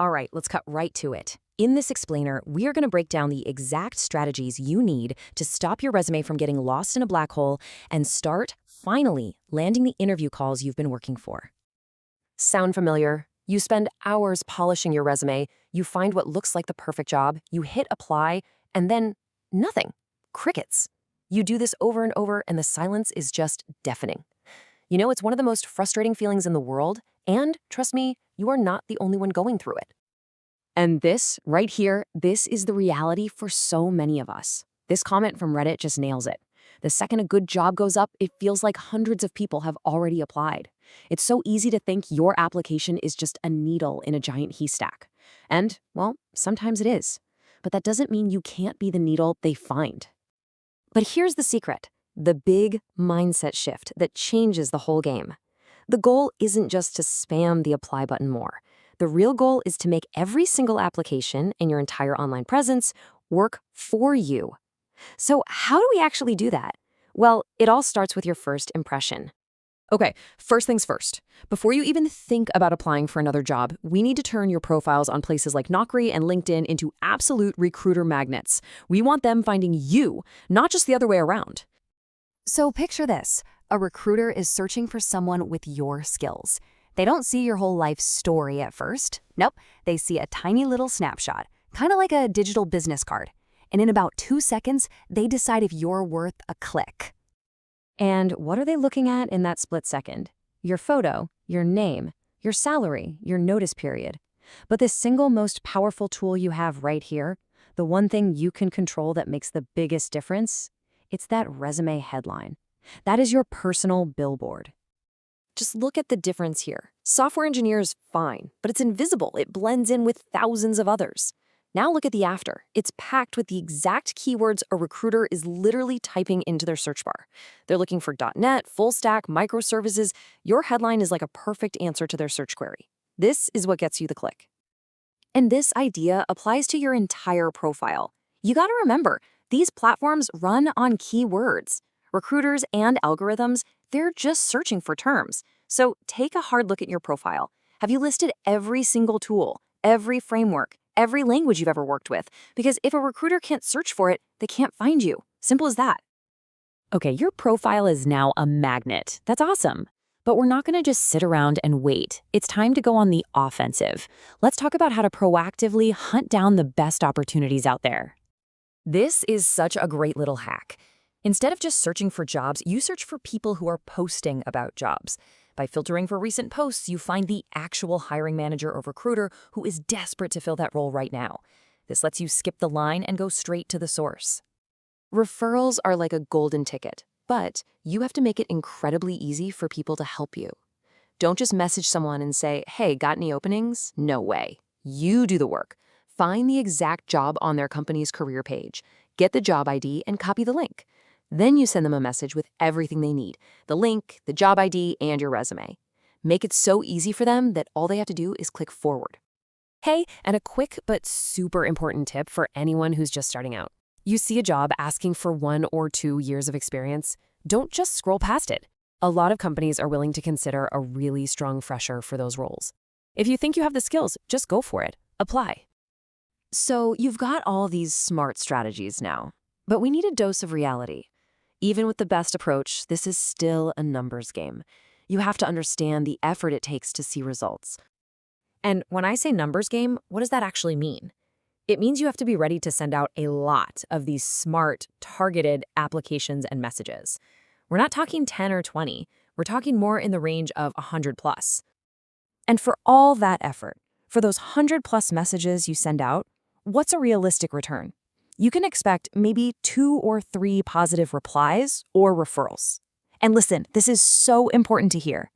All right, let's cut right to it. In this explainer, we are going to break down the exact strategies you need to stop your resume from getting lost in a black hole and start, finally, landing the interview calls you've been working for. Sound familiar? You spend hours polishing your resume, you find what looks like the perfect job, you hit apply, and then nothing. Crickets. You do this over and over, and the silence is just deafening. You know, it's one of the most frustrating feelings in the world, and trust me, you are not the only one going through it. And this, right here, this is the reality for so many of us. This comment from Reddit just nails it. The second a good job goes up, it feels like hundreds of people have already applied. It's so easy to think your application is just a needle in a giant haystack. And, well, sometimes it is. But that doesn't mean you can't be the needle they find. But here's the secret, the big mindset shift that changes the whole game. The goal isn't just to spam the apply button more. The real goal is to make every single application in your entire online presence work for you. So how do we actually do that? Well, it all starts with your first impression. Okay, first things first. Before you even think about applying for another job, we need to turn your profiles on places like Naukri and LinkedIn into absolute recruiter magnets. We want them finding you, not just the other way around. So picture this. A recruiter is searching for someone with your skills. They don't see your whole life story at first. Nope, they see a tiny little snapshot, kind of like a digital business card. And in about 2 seconds, they decide if you're worth a click. And what are they looking at in that split second? Your photo, your name, your salary, your notice period. But the single most powerful tool you have right here, the one thing you can control that makes the biggest difference, it's that resume headline. That is your personal billboard. Just look at the difference here. Software engineer's fine, but it's invisible. It blends in with thousands of others. Now look at the after. It's packed with the exact keywords a recruiter is literally typing into their search bar. They're looking for .NET, full stack, microservices. Your headline is like a perfect answer to their search query. This is what gets you the click. And this idea applies to your entire profile. You gotta remember, these platforms run on keywords. Recruiters and algorithms, they're just searching for terms. So take a hard look at your profile. Have you listed every single tool, every framework, every language you've ever worked with? Because if a recruiter can't search for it, they can't find you. Simple as that. Okay, your profile is now a magnet. That's awesome. But we're not going to just sit around and wait. It's time to go on the offensive. Let's talk about how to proactively hunt down the best opportunities out there. This is such a great little hack. Instead of just searching for jobs, you search for people who are posting about jobs. By filtering for recent posts, you find the actual hiring manager or recruiter who is desperate to fill that role right now. This lets you skip the line and go straight to the source. Referrals are like a golden ticket, but you have to make it incredibly easy for people to help you. Don't just message someone and say, "Hey, got any openings?" No way. You do the work. Find the exact job on their company's career page. Get the job ID and copy the link. Then you send them a message with everything they need, the link, the job ID, and your resume. Make it so easy for them that all they have to do is click forward. Hey, and a quick but super important tip for anyone who's just starting out. You see a job asking for 1 or 2 years of experience, don't just scroll past it. A lot of companies are willing to consider a really strong fresher for those roles. If you think you have the skills, just go for it. Apply. So you've got all these smart strategies now, but we need a dose of reality. Even with the best approach, this is still a numbers game. You have to understand the effort it takes to see results. And when I say numbers game, what does that actually mean? It means you have to be ready to send out a lot of these smart, targeted applications and messages. We're not talking 10 or 20. We're talking more in the range of 100 plus. And for all that effort, for those 100 plus messages you send out, what's a realistic return? You can expect maybe 2 or 3 positive replies or referrals. And listen, this is so important to hear.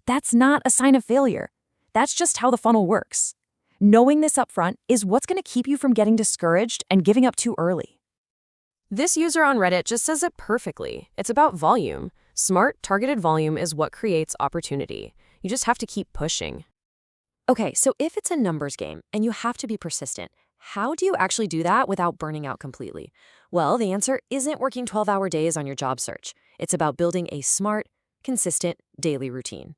That's not a sign of failure. That's just how the funnel works. Knowing this upfront is what's going to keep you from getting discouraged and giving up too early. This user on Reddit just says it perfectly. It's about volume. Smart, targeted volume is what creates opportunity. You just have to keep pushing. Okay, so if it's a numbers game and you have to be persistent, how do you actually do that without burning out completely? Well, the answer isn't working 12-hour days on your job search. It's about building a smart, consistent daily routine.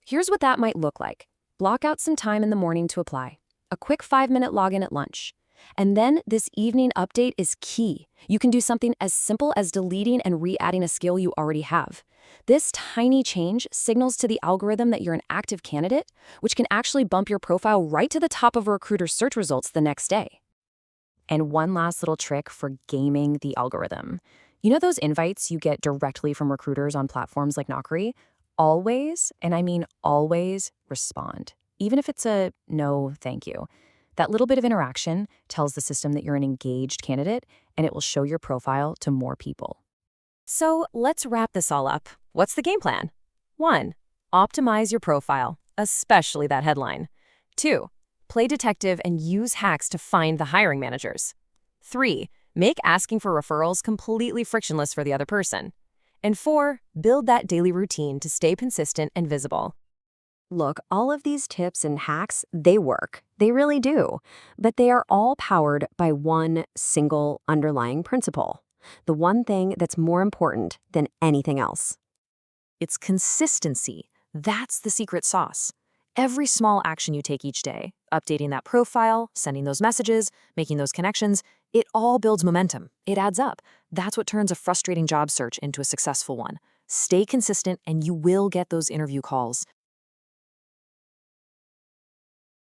Here's what that might look like. Block out some time in the morning to apply. a quick 5-minute login at lunch. And then this evening update is key. You can do something as simple as deleting and re-adding a skill you already have. This tiny change signals to the algorithm that you're an active candidate, which can actually bump your profile right to the top of a recruiter's search results the next day. And one last little trick for gaming the algorithm. You know those invites you get directly from recruiters on platforms like Naukri? Always, and I mean always, respond. Even if it's a no, thank you. That little bit of interaction tells the system that you're an engaged candidate, and it will show your profile to more people. So let's wrap this all up. What's the game plan? 1. Optimize your profile, especially that headline. 2. Play detective and use hacks to find the hiring managers. 3. Make asking for referrals completely frictionless for the other person. And 4. Build that daily routine to stay consistent and visible. Look, all of these tips and hacks, they work. They really do. But they are all powered by one single underlying principle. The one thing that's more important than anything else. It's consistency. That's the secret sauce. Every small action you take each day, updating that profile, sending those messages, making those connections, it all builds momentum. It adds up. That's what turns a frustrating job search into a successful one. Stay consistent and you will get those interview calls.